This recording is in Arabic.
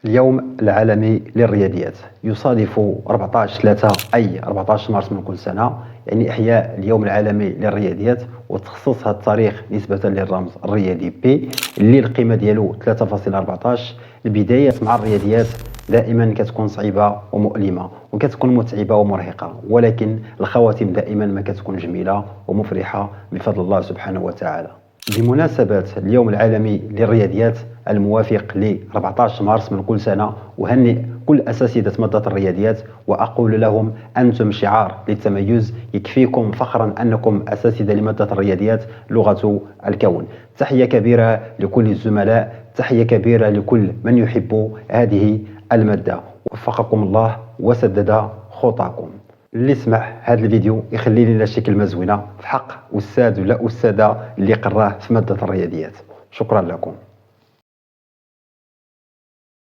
اليوم العالمي للرياضيات يصادف 14/3 أي 14 مارس من كل سنة، يعني إحياء اليوم العالمي للرياضيات، وتخصص هذا التاريخ نسبة للرمز الرياضي بي اللي القيمة ديالو 3.14. البدايات مع الرياضيات دائما كتكون صعيبة ومؤلمة وكتكون متعبة ومرهقة، ولكن الخواتم دائما ما كتكون جميلة ومفرحة بفضل الله سبحانه وتعالى. بمناسبة اليوم العالمي للرياضيات الموافق ل 14 مارس من كل سنة، أهنئ كل أساتذة مادة الرياضيات وأقول لهم أنتم شعار للتميز، يكفيكم فخرا أنكم أساتذة لمادة الرياضيات لغة الكون. تحية كبيرة لكل الزملاء، تحية كبيرة لكل من يحب هذه المادة. وفقكم الله وسدد خطاكم. اللي سمع هذا الفيديو يخلي لنا شي كلمه زوينه في حق استاذ ولا استاذه اللي قراه في ماده الرياضيات. شكرا لكم.